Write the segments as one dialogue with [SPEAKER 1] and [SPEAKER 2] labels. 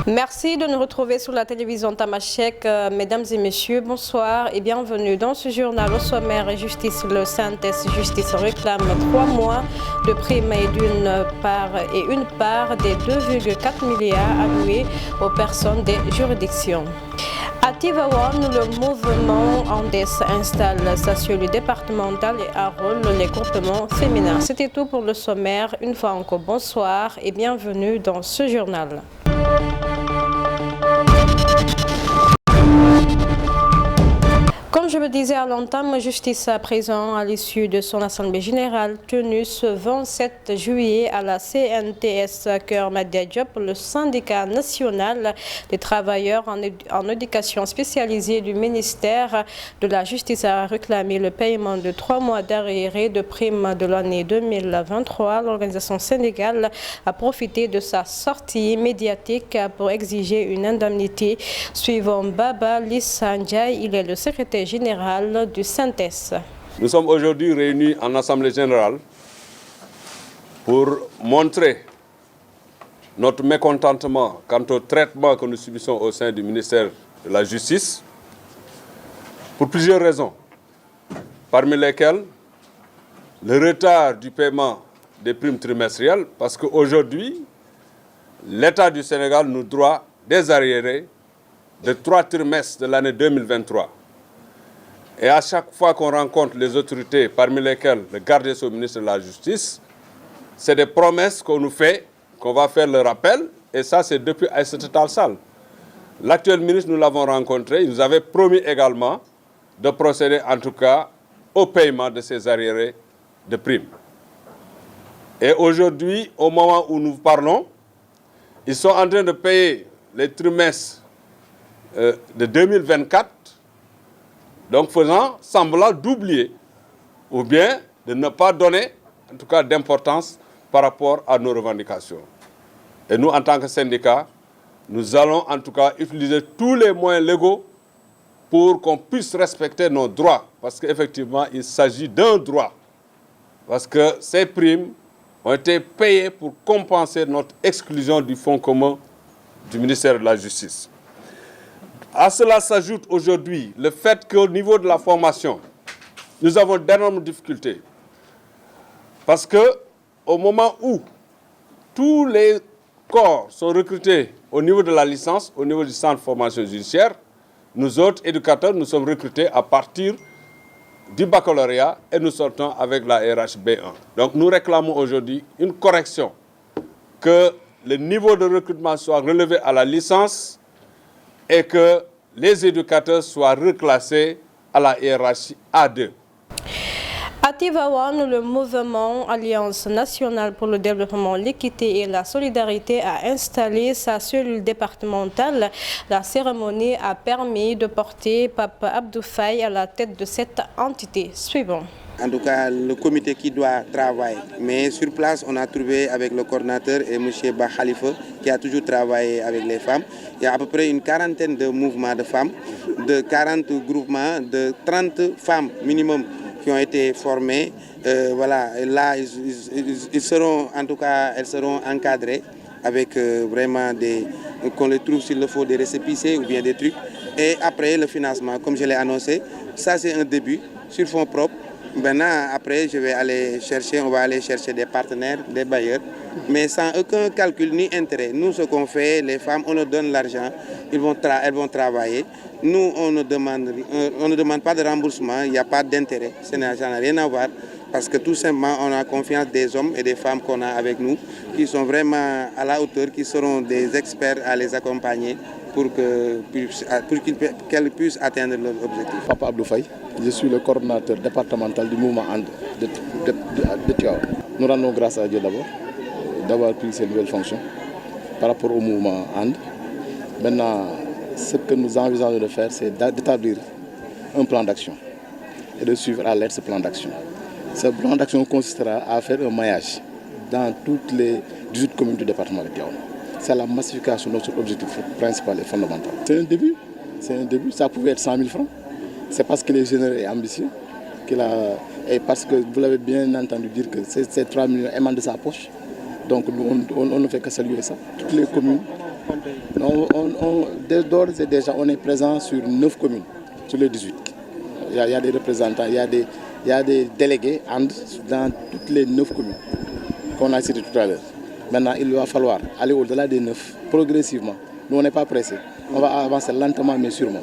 [SPEAKER 1] Merci de nous retrouver sur la télévision Tamashek. Mesdames et messieurs, bonsoir et bienvenue dans ce journal. Au sommaire et justice, le Synthèse Justice réclame 3 mois de prime et une part des 2,4 milliards alloués aux personnes des juridictions. À Tivaouane, le mouvement Andes installe sa cellule départementale et enrôle les groupements féminins. C'était tout pour le sommaire. Une fois encore, bonsoir et bienvenue dans ce journal. Comme je le disais à l'entame, justice à présent à l'issue de son assemblée générale tenue ce 27 juillet à la CNTS Cœur Madia Diop, le syndicat national des travailleurs en éducation spécialisée du ministère de la Justice a réclamé le paiement de 3 mois d'arriérés de prime de l'année 2023. L'organisation syndicale a profité de sa sortie médiatique pour exiger une indemnité. Suivant Baba Lissandjaï, il est le secrétaire général du Synthèse.
[SPEAKER 2] Nous sommes aujourd'hui réunis en Assemblée générale pour montrer notre mécontentement quant au traitement que nous subissons au sein du ministère de la Justice pour plusieurs raisons, parmi lesquelles le retard du paiement des primes trimestrielles, parce qu'aujourd'hui, l'État du Sénégal nous doit des arriérés de 3 trimestres de l'année 2023. Et à chaque fois qu'on rencontre les autorités, parmi lesquelles le garde des Sceaux, ministre de la Justice, c'est des promesses qu'on nous fait, qu'on va faire le rappel, et ça c'est depuis Aïssata Tall Sall. L'actuel ministre, nous l'avons rencontré, il nous avait promis également de procéder en tout cas au paiement de ces arriérés de primes. Et aujourd'hui, au moment où nous parlons, ils sont en train de payer les trimestres de 2024, donc faisant semblant d'oublier ou bien de ne pas donner en tout cas d'importance par rapport à nos revendications. Et nous, en tant que syndicat, nous allons en tout cas utiliser tous les moyens légaux pour qu'on puisse respecter nos droits, parce qu'effectivement, il s'agit d'un droit. Parce que ces primes ont été payées pour compenser notre exclusion du fonds commun du ministère de la Justice. À cela s'ajoute aujourd'hui le fait qu'au niveau de la formation, nous avons d'énormes difficultés. Parce qu'au moment où tous les corps sont recrutés au niveau de la licence, au niveau du centre de formation judiciaire, nous autres éducateurs, nous sommes recrutés à partir du baccalauréat et nous sortons avec la RHB1. Donc nous réclamons aujourd'hui une correction, que le niveau de recrutement soit relevé à la licence et que les éducateurs soient reclassés à la hiérarchie A2.
[SPEAKER 1] À Tivaouane, le mouvement Alliance nationale pour le développement, l'équité et la solidarité a installé sa cellule départementale. La cérémonie a permis de porter Pape Abdou Faye à la tête de cette entité. Suivons.
[SPEAKER 3] En tout cas, le comité qui doit travailler. Mais sur place, on a trouvé avec le coordinateur et M. Bah Khalifa, qui a toujours travaillé avec les femmes. Il y a à peu près une quarantaine de mouvements de femmes, de 40 groupements, de 30 femmes minimum qui ont été formées. Voilà, et là, ils seront, en tout cas, elles seront encadrées avec vraiment qu'on les trouve s'il le faut, des récépissés ou bien des trucs. Et après, le financement, comme je l'ai annoncé, ça c'est un début sur fonds propres. Maintenant, après, on va aller chercher des partenaires, des bailleurs, mais sans aucun calcul ni intérêt. Nous, ce qu'on fait, les femmes, on leur donne l'argent, elles vont travailler. Nous, on ne demande pas de remboursement, il n'y a pas d'intérêt, ça n'a rien à voir, parce que tout simplement, on a confiance des hommes et des femmes qu'on a avec nous, qui sont vraiment à la hauteur, qui seront des experts à les accompagner pour qu'elles puissent atteindre leurs objectifs.
[SPEAKER 4] Papa Abdou Faye, je suis le coordinateur départemental du mouvement AND de Tivaouane. Nous rendons grâce à Dieu d'abord d'avoir pris ces nouvelles fonctions par rapport au mouvement AND. Maintenant, ce que nous envisageons de faire, c'est d'établir un plan d'action et de suivre à l'aide ce plan d'action. Ce plan d'action consistera à faire un maillage dans toutes les 18 communes du département de Tivaouane. C'est la massification de notre objectif principal et fondamental. C'est un début, ça pouvait être 100 000 francs. C'est parce que les généreux et ambitieux, et parce que vous l'avez bien entendu dire que ces 3 millions émanent de sa poche. Donc on ne fait que saluer ça. Toutes les communes Non, d'ores et déjà, on est présent sur 9 communes, sur les 18. Il y a des représentants, il y a des délégués dans toutes les 9 communes qu'on a citées tout à l'heure. Maintenant, il va falloir aller au-delà des 9, progressivement. Nous, on n'est pas pressés. On va avancer lentement, mais sûrement.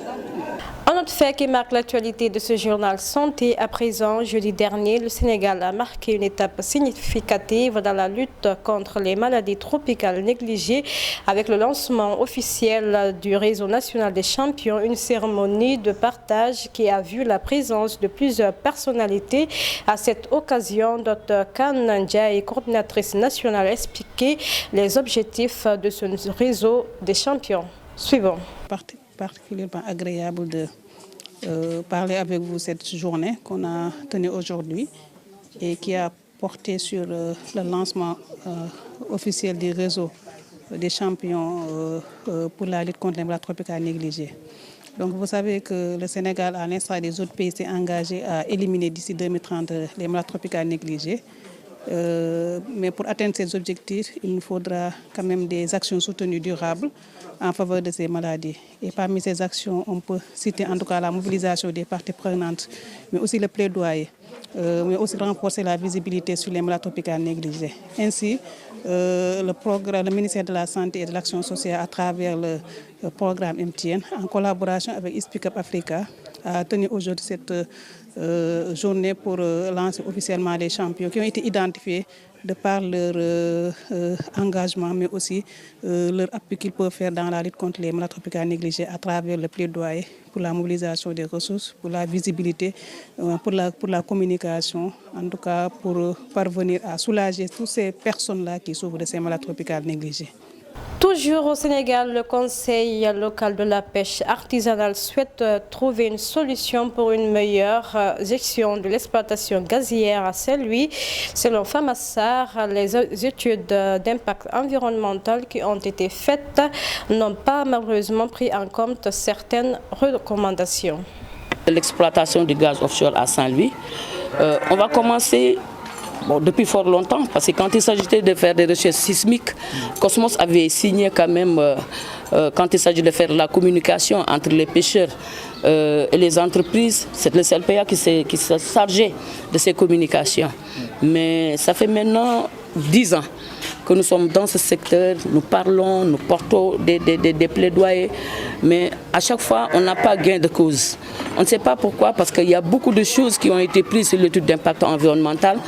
[SPEAKER 1] Un autre fait qui marque l'actualité de ce journal Santé, à présent, jeudi dernier, le Sénégal a marqué une étape significative dans la lutte contre les maladies tropicales négligées avec le lancement officiel du réseau national des champions, une cérémonie de partage qui a vu la présence de plusieurs personnalités. À cette occasion, Dr Kane Ndiaye, coordinatrice nationale, a expliqué les objectifs de ce réseau des champions. Suivons.
[SPEAKER 5] Particulièrement agréable de parler avec vous cette journée qu'on a tenue aujourd'hui et qui a porté sur le lancement officiel du réseau des champions pour la lutte contre les maladies tropicales négligées. Donc vous savez que le Sénégal, à l'instar des autres pays, s'est engagé à éliminer d'ici 2030 les maladies tropicales négligées. Mais pour atteindre ces objectifs, il nous faudra quand même des actions soutenues durables en faveur de ces maladies. Et parmi ces actions, on peut citer en tout cas la mobilisation des parties prenantes, mais aussi le plaidoyer, mais aussi renforcer la visibilité sur les maladies tropicales négligées. Ainsi, le ministère de la Santé et de l'Action sociale, à travers le programme MTN, en collaboration avec Speak Up Africa, a tenu aujourd'hui cette journée pour lancer officiellement les champions qui ont été identifiés de par leur engagement, mais aussi leur appui qu'ils peuvent faire dans la lutte contre les maladies tropicales négligées à travers le plaidoyer pour la mobilisation des ressources, pour la visibilité, pour la communication, en tout cas pour parvenir à soulager toutes ces personnes-là qui souffrent de ces maladies tropicales négligées.
[SPEAKER 1] Toujours au Sénégal, le Conseil local de la pêche artisanale souhaite trouver une solution pour une meilleure gestion de l'exploitation gazière à Saint-Louis. Selon Famassar, les études d'impact environnemental qui ont été faites n'ont pas malheureusement pris en compte certaines recommandations.
[SPEAKER 6] L'exploitation du gaz offshore à Saint-Louis, on va commencer depuis fort longtemps, parce que quand il s'agissait de faire des recherches sismiques, Cosmos avait signé quand même, quand il s'agit de faire la communication entre les pêcheurs et les entreprises, c'est le CLPA qui s'est chargé de ces communications. Mais ça fait maintenant 10 ans que nous sommes dans ce secteur, nous parlons, nous portons des plaidoyers, mais à chaque fois, on n'a pas gain de cause. On ne sait pas pourquoi, parce qu'il y a beaucoup de choses qui ont été prises sur l'étude d'impact environnemental,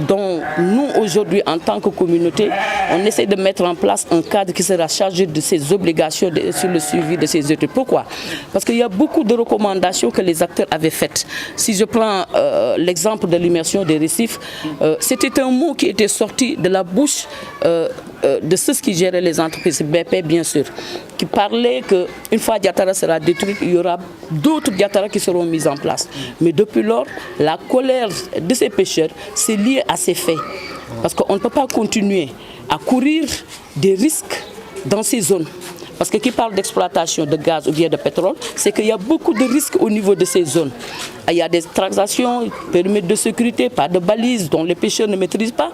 [SPEAKER 6] dont nous, aujourd'hui, en tant que communauté, on essaie de mettre en place un cadre qui sera chargé de ces obligations sur le suivi de ces études. Pourquoi? Parce qu'il y a beaucoup de recommandations que les acteurs avaient faites. Si je prends l'exemple de l'immersion des récifs, c'était un mot qui était sorti de la bouche de ceux qui géraient les entreprises, BP bien sûr, qui parlait qu'une fois Diatara sera détruite, il y aura d'autres Diatara qui seront mises en place. Mais depuis lors, la colère de ces pêcheurs, c'est lié à ces faits. Parce qu'on ne peut pas continuer à courir des risques dans ces zones. Parce que qui parle d'exploitation de gaz ou bien de pétrole, c'est qu'il y a beaucoup de risques au niveau de ces zones. Il y a des transactions, périmètres de sécurité, pas de balises dont les pêcheurs ne maîtrisent pas.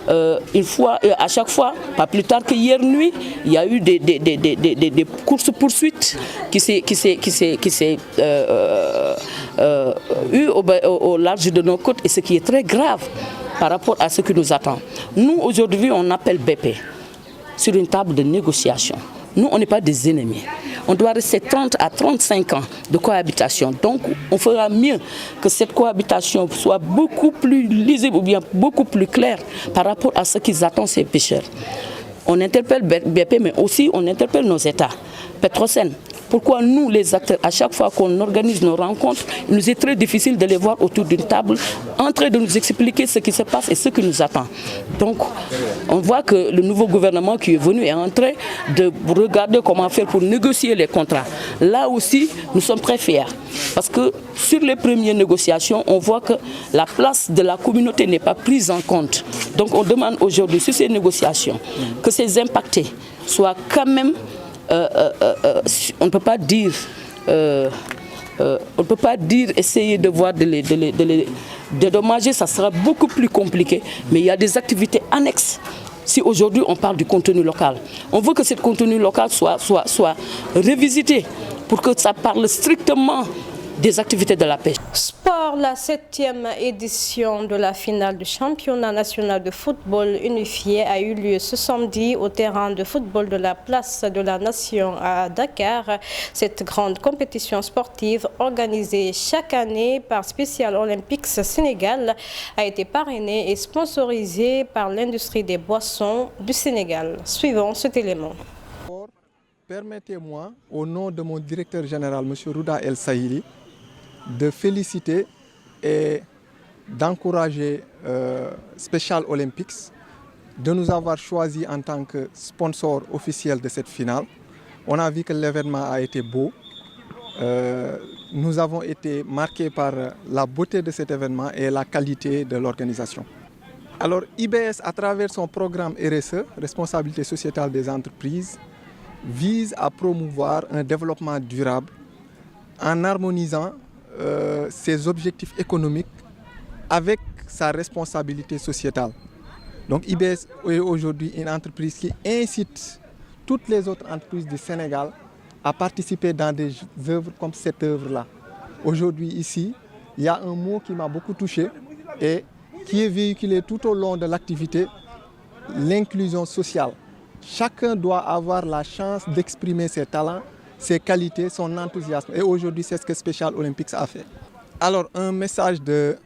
[SPEAKER 6] À chaque fois, pas plus tard qu'hier nuit, il y a eu des courses-poursuites qui s'est eu au large de nos côtes, et ce qui est très grave par rapport à ce qui nous attend. Nous, aujourd'hui, on appelle BP sur une table de négociation. Nous, on n'est pas des ennemis. On doit rester 30 à 35 ans de cohabitation. Donc, on fera mieux que cette cohabitation soit beaucoup plus lisible ou bien beaucoup plus claire par rapport à ce qu'ils attendent ces pêcheurs. On interpelle BP, mais aussi on interpelle nos États. Petrosen. Pourquoi nous, les acteurs, à chaque fois qu'on organise nos rencontres, il nous est très difficile de les voir autour d'une table, en train de nous expliquer ce qui se passe et ce qui nous attend. Donc, on voit que le nouveau gouvernement qui est venu est en train de regarder comment faire pour négocier les contrats. Là aussi, nous sommes très fiers. Parce que sur les premières négociations, on voit que la place de la communauté n'est pas prise en compte. Donc, on demande aujourd'hui, sur ces négociations, que ces impactés soient quand même... on ne peut pas dire, essayer de voir de les dédommager, ça sera beaucoup plus compliqué. Mais il y a des activités annexes si aujourd'hui on parle du contenu local. On veut que ce contenu local soit revisité pour que ça parle strictement des activités de la pêche.
[SPEAKER 1] Sport, la 7e édition de la finale du championnat national de football unifié a eu lieu ce samedi au terrain de football de la place de la Nation à Dakar. Cette grande compétition sportive organisée chaque année par Special Olympics Sénégal a été parrainée et sponsorisée par l'industrie des boissons du Sénégal. Suivons cet élément.
[SPEAKER 7] Permettez-moi, au nom de mon directeur général, M. Rouda El Sahili, de féliciter et d'encourager Special Olympics de nous avoir choisi en tant que sponsor officiel de cette finale. On a vu que l'événement a été beau. Nous avons été marqués par la beauté de cet événement et la qualité de l'organisation. Alors IBS, à travers son programme RSE, Responsabilité sociétale des entreprises, vise à promouvoir un développement durable en harmonisant ses objectifs économiques avec sa responsabilité sociétale. Donc IBS est aujourd'hui une entreprise qui incite toutes les autres entreprises du Sénégal à participer dans des œuvres comme cette œuvre-là. Aujourd'hui ici, il y a un mot qui m'a beaucoup touché et qui est véhiculé tout au long de l'activité, l'inclusion sociale. Chacun doit avoir la chance d'exprimer ses talents, ses qualités, son enthousiasme. Et aujourd'hui, c'est ce que Special Olympics a fait. Alors, un message de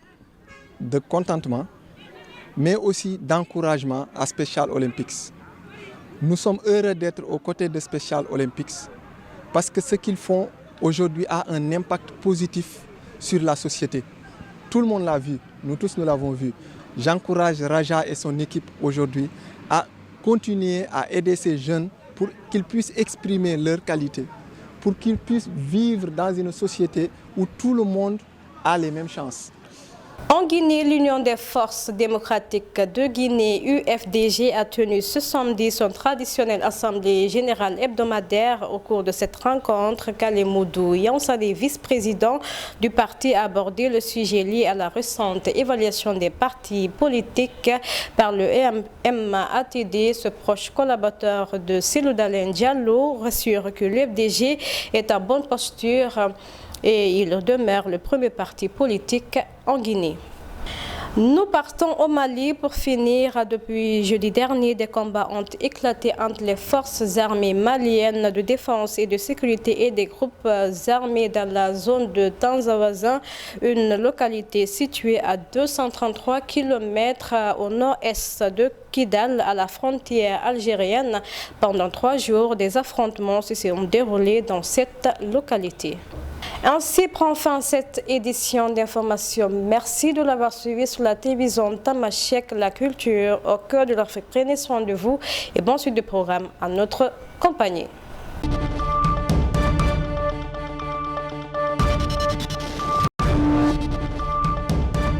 [SPEAKER 7] contentement, mais aussi d'encouragement à Special Olympics. Nous sommes heureux d'être aux côtés de Special Olympics parce que ce qu'ils font aujourd'hui a un impact positif sur la société. Tout le monde l'a vu, nous tous nous l'avons vu. J'encourage Raja et son équipe aujourd'hui à continuer à aider ces jeunes pour qu'ils puissent exprimer leurs qualités, pour qu'ils puissent vivre dans une société où tout le monde a les mêmes chances.
[SPEAKER 1] En Guinée, l'Union des forces démocratiques de Guinée, UFDG, a tenu ce samedi son traditionnelle assemblée générale hebdomadaire. Au cours de cette rencontre, Kalemoudou Yansade, vice-président du parti, a abordé le sujet lié à la récente évaluation des partis politiques par le MATD. Ce proche collaborateur de Seloudalen Diallo rassure que l'UFDG est en bonne posture et il demeure le premier parti politique en Guinée. Nous partons au Mali pour finir. Depuis jeudi dernier, des combats ont éclaté entre les forces armées maliennes de défense et de sécurité et des groupes armés dans la zone de Tanzawazan, une localité située à 233 km au nord-est de Kidal, à la frontière algérienne. Pendant 3 jours, des affrontements se sont déroulés dans cette localité. Ainsi prend fin cette édition d'information. Merci de l'avoir suivi sur la télévision Tamashek, la culture au cœur de l'Afrique. Prenez soin de vous et bonne suite de programme à notre compagnie.